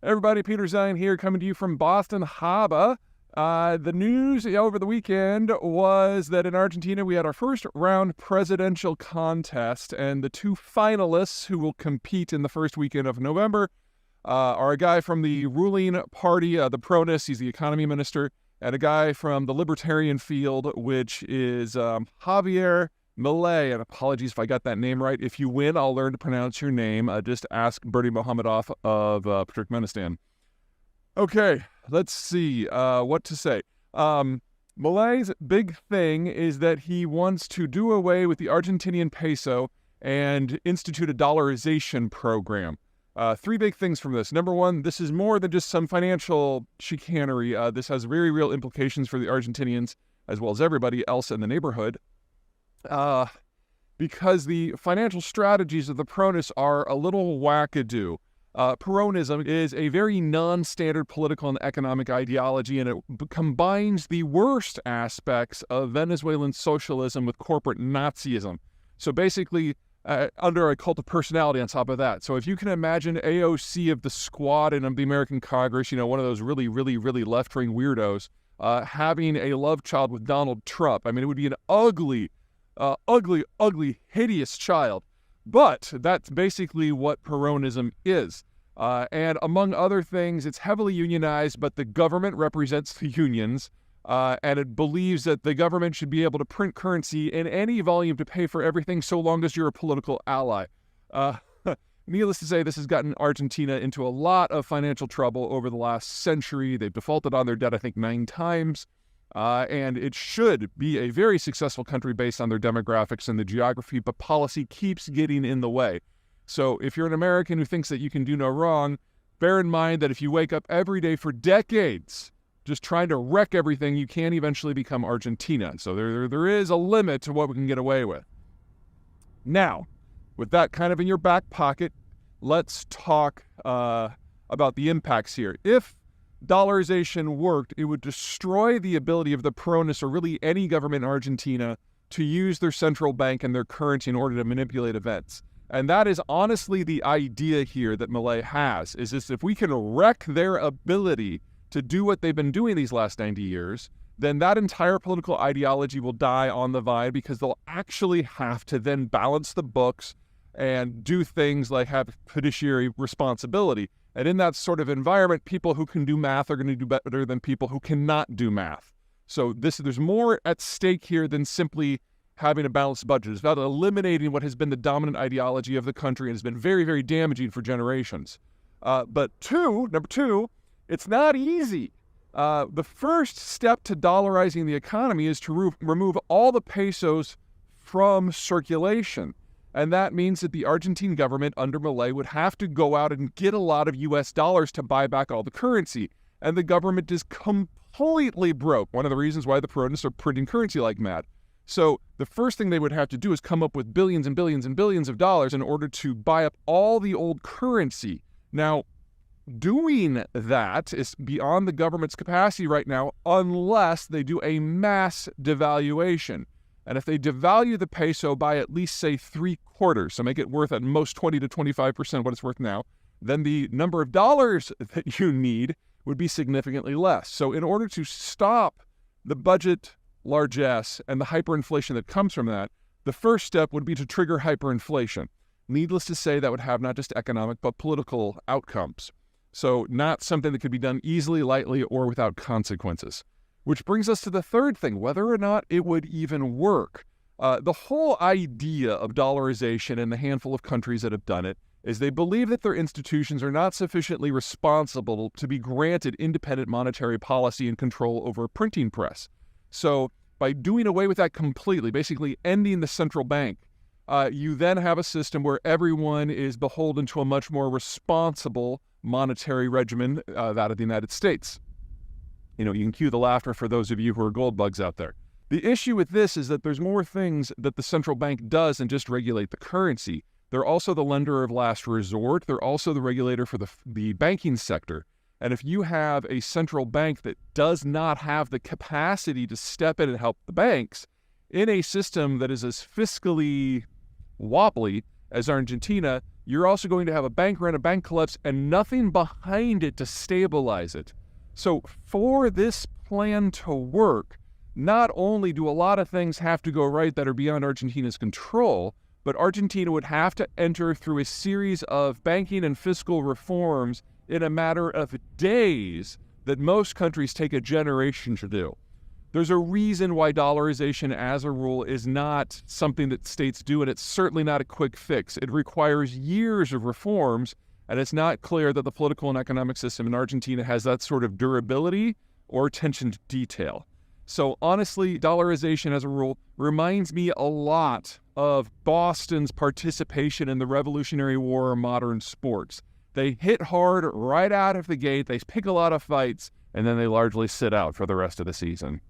Everybody, Peter Zeihan here, coming to you from Boston Harbor. The news over the weekend was that in Argentina we had our first round presidential contest, and the two finalists who will compete in the first weekend of November are a guy from the ruling party, the Peronis, he's the economy minister, and a guy from the libertarian field, which is Javier Milei. And apologies if I got that name right. If you win, I'll learn to pronounce your name. Just ask Bernie Mohamedov of Turkmenistan. Okay, let's see what to say. Milei's big thing is that he wants to do away with the Argentinian peso and institute a dollarization program. Three big things from this. Number one, this is more than just some financial chicanery. This has very real implications for the Argentinians as well as everybody else in the neighborhood. Because the financial strategies of the Peronis are a little wackadoo. Peronism is a very non-standard political and economic ideology, and it combines the worst aspects of Venezuelan socialism with corporate Nazism. So basically, under a cult of personality on top of that. So if you can imagine AOC of the squad in the American Congress, one of those really left-wing weirdos, having a love child with Donald Trump, I mean, it would be an ugly, hideous child. But that's basically what Peronism is. And among other things, it's heavily unionized, but the government represents the unions, and it believes that the government should be able to print currency in any volume to pay for everything so long as you're a political ally. Needless to say, this has gotten Argentina into a lot of financial trouble over the last century. They've defaulted on their debt, I think, 9 times. And it should be a very successful country based on their demographics and the geography, but policy keeps getting in the way. So if you're an American who thinks that you can do no wrong, bear in mind that if you wake up every day for decades just trying to wreck everything, you can eventually become Argentina. So there is a limit to what we can get away with. Now, with that kind of in your back pocket, let's talk about the impacts here. If dollarization worked, it would destroy the ability of the Peronis, or really any government in Argentina, to use their central bank and their currency in order to manipulate events. And that is honestly the idea here that Milei has, is this: if we can wreck their ability to do what they've been doing these last 90 years, then that entire political ideology will die on the vine, because they'll actually have to then balance the books and do things like have fiduciary responsibility. And in that sort of environment, people who can do math are going to do better than people who cannot do math. So there's more at stake here than simply having a balanced budget. It's about eliminating what has been the dominant ideology of the country and has been very damaging for generations. But number two, it's not easy. The first step to dollarizing the economy is to remove all the pesos from circulation. And that means that the Argentine government under Milei would have to go out and get a lot of US dollars to buy back all the currency. And the government is completely broke. One of the reasons why the Peronis are printing currency like mad. So the first thing they would have to do is come up with billions and billions and billions of dollars in order to buy up all the old currency. Now, doing that is beyond the government's capacity right now, unless they do a mass devaluation. And if they devalue the peso by at least, say, 3/4, so make it worth at most 20 to 25% what it's worth now, then the number of dollars that you need would be significantly less. So in order to stop the budget largesse and the hyperinflation that comes from that, the first step would be to trigger hyperinflation. Needless to say, that would have not just economic but political outcomes. So not something that could be done easily, lightly, or without consequences. Which brings us to the third thing, whether or not it would even work. The whole idea of dollarization in the handful of countries that have done it is they believe that their institutions are not sufficiently responsible to be granted independent monetary policy and control over a printing press. So by doing away with that completely, basically ending the central bank, you then have a system where everyone is beholden to a much more responsible monetary regimen, that of the United States. You can cue the laughter for those of you who are gold bugs out there. The issue with this is that there's more things that the central bank does than just regulate the currency. They're also the lender of last resort. They're also the regulator for the banking sector. And if you have a central bank that does not have the capacity to step in and help the banks in a system that is as fiscally wobbly as Argentina, you're also going to have a bank run, a bank collapse, and nothing behind it to stabilize it. So for this plan to work, not only do a lot of things have to go right that are beyond Argentina's control, but Argentina would have to enter through a series of banking and fiscal reforms in a matter of days that most countries take a generation to do. There's a reason why dollarization as a rule is not something that states do, and it's certainly not a quick fix. It requires years of reforms, and it's not clear that the political and economic system in Argentina has that sort of durability or attention to detail. So honestly, dollarization as a rule reminds me a lot of Boston's participation in the Revolutionary War or modern sports. They hit hard right out of the gate, they pick a lot of fights, and then they largely sit out for the rest of the season.